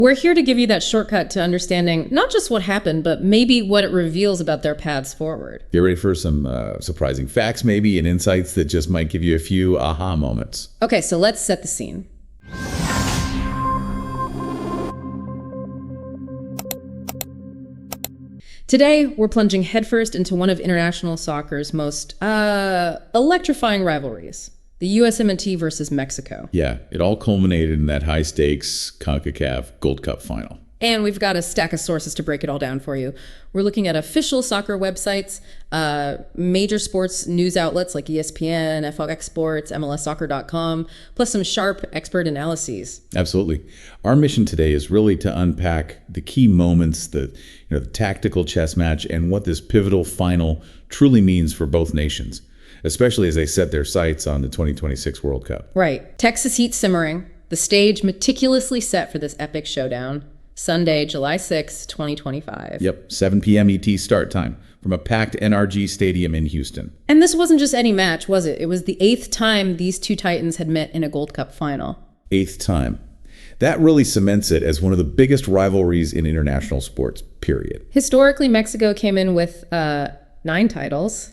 We're here to give you that shortcut to understanding not just what happened, but maybe what it reveals about their paths forward. Get ready for some surprising facts maybe and insights that just might give you a few aha moments. Okay, so let's set the scene. Today, we're plunging headfirst into one of international soccer's most electrifying rivalries, the USMNT versus Mexico. Yeah, it all culminated in that high-stakes Concacaf Gold Cup Final. And we've got a stack of sources to break it all down for you. We're looking at official soccer websites, major sports news outlets like ESPN, FX Sports, MLSsoccer.com, plus some sharp expert analyses. Absolutely. Our mission today is really to unpack the key moments, the tactical chess match, and what this pivotal final truly means for both nations, especially as they set their sights on the 2026 World Cup. Right. Texas heat simmering, the stage meticulously set for this epic showdown. Sunday, July 6, 2025. Yep, 7 p.m. ET start time from a packed NRG Stadium in Houston. And this wasn't just any match, was it? It was the 8th time these two Titans had met in a Gold Cup final. 8th time. That really cements it as one of the biggest rivalries in international sports, period. Historically, Mexico came in with 9 titles,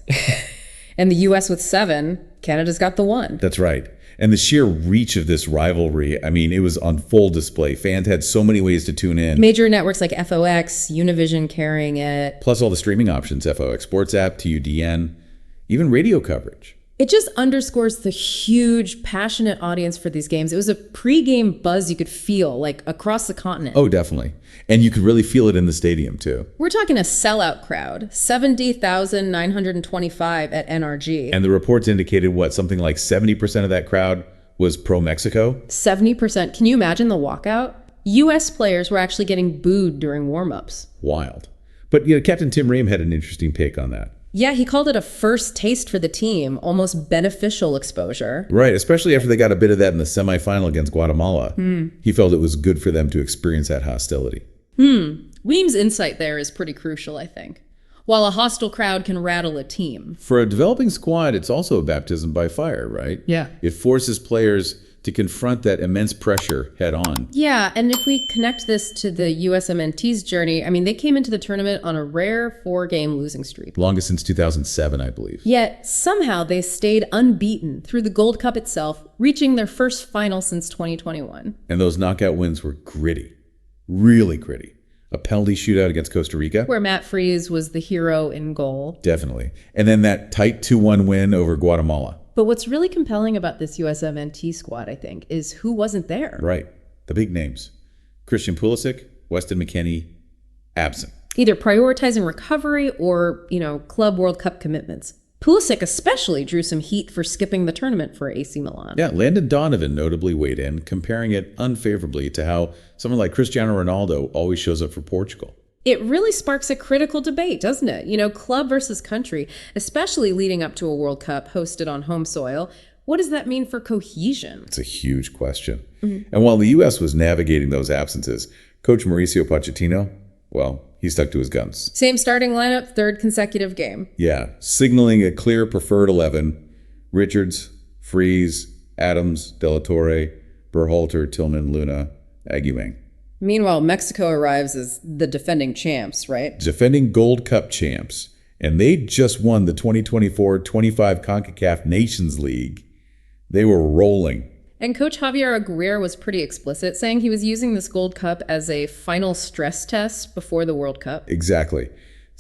and the U.S. with 7. Canada's got the 1. That's right. And the sheer reach of this rivalry, I mean, it was on full display. Fans had so many ways to tune in. Major networks like FOX, Univision carrying it. Plus all the streaming options, FOX Sports app, TUDN, even radio coverage. It just underscores the huge, passionate audience for these games. It was a pre-game buzz you could feel, like, across the continent. Oh, definitely. And you could really feel it in the stadium, too. We're talking a sellout crowd, 70,925 at NRG. And the reports indicated, something like 70% of that crowd was pro-Mexico? 70%. Can you imagine the walkout? U.S. players were actually getting booed during warm-ups. Wild. But, Captain Tim Ream had an interesting take on that. Yeah, he called it a first taste for the team, almost beneficial exposure. Right, especially after they got a bit of that in the semifinal against Guatemala. He felt it was good for them to experience that hostility. Weem's insight there is pretty crucial, I think. While a hostile crowd can rattle a team. For a developing squad, it's also a baptism by fire, right? Yeah. It forces players to confront that immense pressure head on. Yeah, and if we connect this to the USMNT's journey, I mean, they came into the tournament on a rare 4-game losing streak. Longest since 2007, I believe. Yet, somehow they stayed unbeaten through the Gold Cup itself, reaching their first final since 2021. And those knockout wins were gritty. Really gritty. A penalty shootout against Costa Rica. Where Matt Freese was the hero in goal. Definitely. And then that tight 2-1 win over Guatemala. But what's really compelling about this USMNT squad, I think, is who wasn't there. Right. The big names. Christian Pulisic, Weston McKennie, absent. Either prioritizing recovery or, Club World Cup commitments. Pulisic especially drew some heat for skipping the tournament for AC Milan. Yeah, Landon Donovan notably weighed in, comparing it unfavorably to how someone like Cristiano Ronaldo always shows up for Portugal. It really sparks a critical debate, doesn't it? Club versus country, especially leading up to a World Cup hosted on home soil. What does that mean for cohesion? It's a huge question. And while the U.S. was navigating those absences, Coach Mauricio Pochettino, he stuck to his guns. Same starting lineup, 3rd consecutive game. Yeah, signaling a clear preferred 11. Richards, Freese, Adams, De La Torre, Berhalter, Tillman, Luna, Aguilar. Meanwhile, Mexico arrives as the defending champs, right? Defending Gold Cup champs. And they just won the 2024-25 CONCACAF Nations League. They were rolling. And Coach Javier Aguirre was pretty explicit, saying he was using this Gold Cup as a final stress test before the World Cup. Exactly.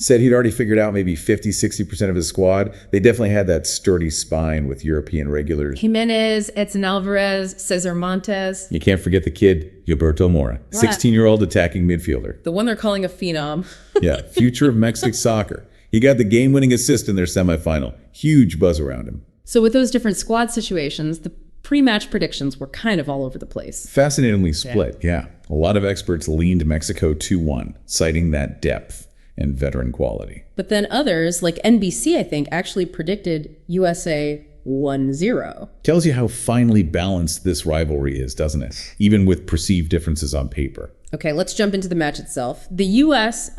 Said he'd already figured out maybe 50-60% of his squad. They definitely had that sturdy spine with European regulars. Jiménez, Edson Álvarez, Cesar Montes. You can't forget the kid, Gilberto Mora, 16-year-old attacking midfielder. The one they're calling a phenom. Yeah, future of Mexican soccer. He got the game-winning assist in their semifinal. Huge buzz around him. So with those different squad situations, the pre-match predictions were kind of all over the place. Fascinatingly split, yeah. A lot of experts leaned Mexico 2-1, citing that depth and veteran quality. But then others, like NBC, I think, actually predicted USA 1-0. Tells you how finely balanced this rivalry is, doesn't it? Even with perceived differences on paper. Okay, let's jump into the match itself. The U.S.,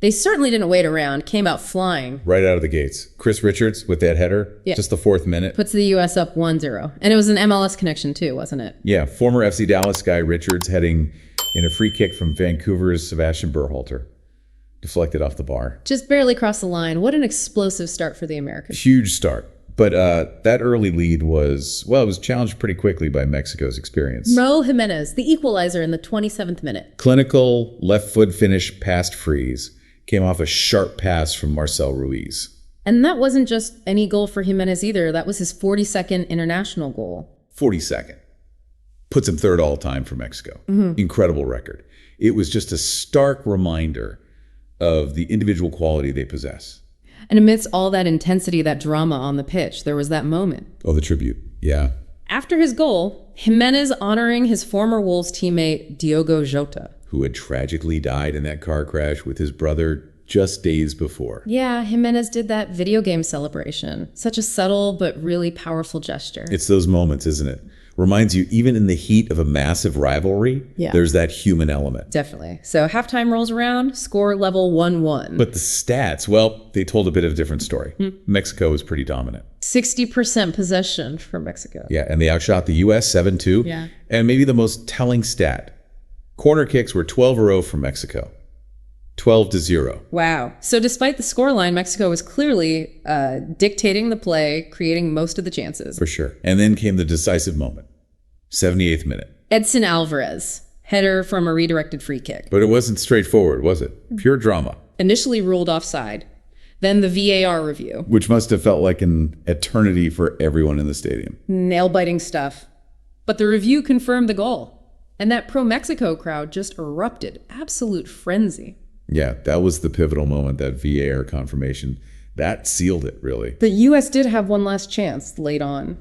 they certainly didn't wait around, came out flying. Right out of the gates. Chris Richards with that header, just the 4th minute. Puts the U.S. up 1-0. And it was an MLS connection too, wasn't it? Yeah, former FC Dallas guy Richards heading in a free kick from Vancouver's Sebastian Berhalter. Deflected off the bar. Just barely crossed the line. What an explosive start for the Americans. Huge start. But that early lead was, well, it was challenged pretty quickly by Mexico's experience. Raúl Jiménez, the equalizer in the 27th minute. Clinical left foot finish past Freeze came off a sharp pass from Marcel Ruiz. And that wasn't just any goal for Jiménez either. That was his 42nd international goal. 42nd. Puts him third all time for Mexico. Incredible record. It was just a stark reminder of the individual quality they possess. And amidst all that intensity, that drama on the pitch, there was that moment. Oh, the tribute. Yeah. After his goal, Jiménez honoring his former Wolves teammate Diogo Jota, who had tragically died in that car crash with his brother just days before. Yeah, Jiménez did that video game celebration. Such a subtle but really powerful gesture. It's those moments, isn't it? Reminds you, even in the heat of a massive rivalry, there's that human element. Definitely. So halftime rolls around, score level 1-1. But the stats, well, they told a bit of a different story. Mexico was pretty dominant. 60% possession for Mexico. Yeah, and they outshot the U.S. 7-2. Yeah. And maybe the most telling stat, corner kicks were 12-0 for Mexico. 12-0. Wow. So despite the scoreline, Mexico was clearly dictating the play, creating most of the chances. For sure. And then came the decisive moment. 78th minute. Edson Álvarez, header from a redirected free kick. But it wasn't straightforward, was it? Pure drama. Initially ruled offside. Then the VAR review. Which must have felt like an eternity for everyone in the stadium. Nail-biting stuff. But the review confirmed the goal. And that pro-Mexico crowd just erupted. Absolute frenzy. Yeah, that was the pivotal moment, that VAR confirmation. That sealed it, really. The U.S. did have one last chance late on.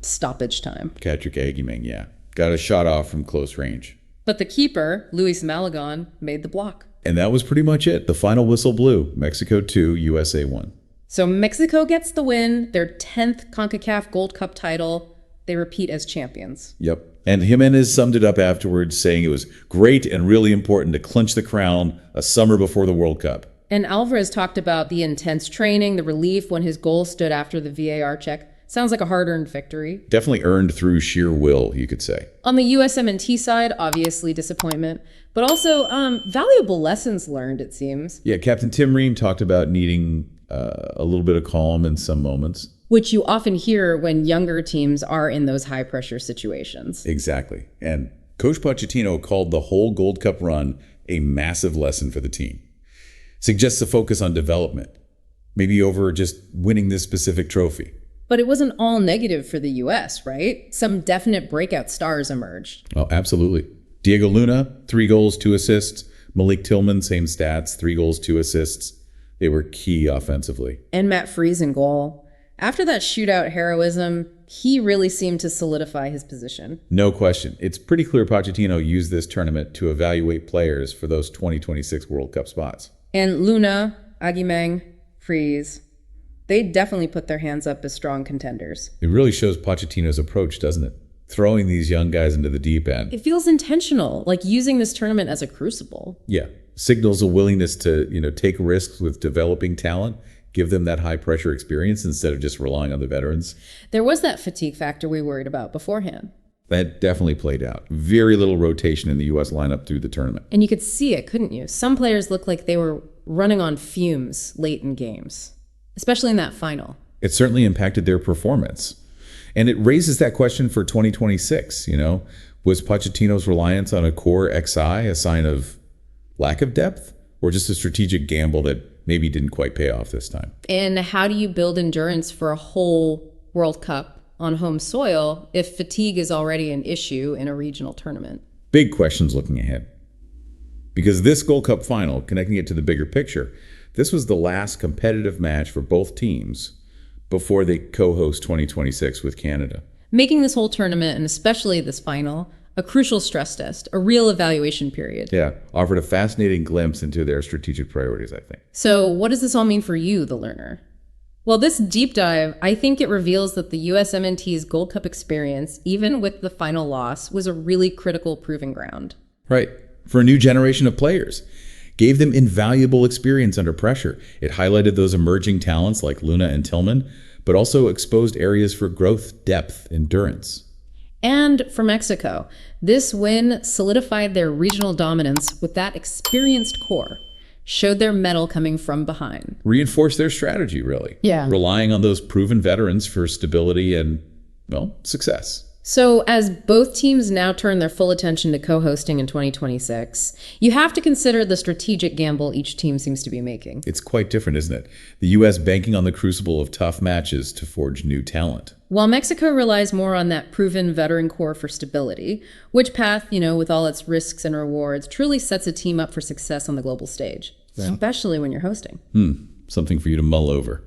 Stoppage time. Patrick Aguimeng, yeah. Got a shot off from close range. But the keeper, Luis Malagón, made the block. And that was pretty much it. The final whistle blew. Mexico 2, USA 1. So Mexico gets the win, their 10th Concacaf Gold Cup title. They repeat as champions. Yep. And Jimenez summed it up afterwards, saying it was great and really important to clinch the crown a summer before the World Cup. And Álvarez talked about the intense training, the relief when his goal stood after the VAR check. Sounds like a hard-earned victory. Definitely earned through sheer will, you could say. On the USMNT side, obviously disappointment, but also valuable lessons learned, it seems. Yeah, Captain Tim Ream talked about needing a little bit of calm in some moments. Which you often hear when younger teams are in those high-pressure situations. Exactly. And Coach Pochettino called the whole Gold Cup run a massive lesson for the team. Suggests a focus on development, maybe over just winning this specific trophy. But it wasn't all negative for the U.S., right? Some definite breakout stars emerged. Oh, absolutely. Diego Luna, 3 goals, 2 assists. Malik Tillman, same stats, 3 goals, 2 assists. They were key offensively. And Matt Freese in goal. After that shootout heroism, he really seemed to solidify his position. No question. It's pretty clear Pochettino used this tournament to evaluate players for those 2026 World Cup spots. And Luna, Aguimeng, Freese, they definitely put their hands up as strong contenders. It really shows Pochettino's approach, doesn't it? Throwing these young guys into the deep end. It feels intentional, like using this tournament as a crucible. Yeah. Signals a willingness to, take risks with developing talent, give them that high pressure experience instead of just relying on the veterans. There was that fatigue factor we worried about beforehand. That definitely played out. Very little rotation in the U.S. lineup through the tournament. And you could see it, couldn't you? Some players looked like they were running on fumes late in games, especially in that final. It certainly impacted their performance. And it raises that question for 2026, Was Pochettino's reliance on a core XI a sign of lack of depth, or just a strategic gamble that maybe didn't quite pay off this time? And how do you build endurance for a whole World Cup on home soil if fatigue is already an issue in a regional tournament? Big questions looking ahead. Because this Gold Cup final, connecting it to the bigger picture, this was the last competitive match for both teams before they co-host 2026 with Canada. Making this whole tournament, and especially this final, a crucial stress test, a real evaluation period. Yeah, offered a fascinating glimpse into their strategic priorities, I think. So what does this all mean for you, the learner? Well, this deep dive, I think it reveals that the USMNT's Gold Cup experience, even with the final loss, was a really critical proving ground. Right, for a new generation of players. Gave them invaluable experience under pressure. It highlighted those emerging talents like Luna and Tillman, but also exposed areas for growth, depth, endurance. And for Mexico, this win solidified their regional dominance with that experienced core, showed their mettle coming from behind. Reinforced their strategy, really. Yeah. Relying on those proven veterans for stability and, well, success. So as both teams now turn their full attention to co-hosting in 2026, you have to consider the strategic gamble each team seems to be making. It's quite different, isn't it? The U.S. banking on the crucible of tough matches to forge new talent. While Mexico relies more on that proven veteran core for stability, which path, with all its risks and rewards, truly sets a team up for success on the global stage, especially when you're hosting. Something for you to mull over.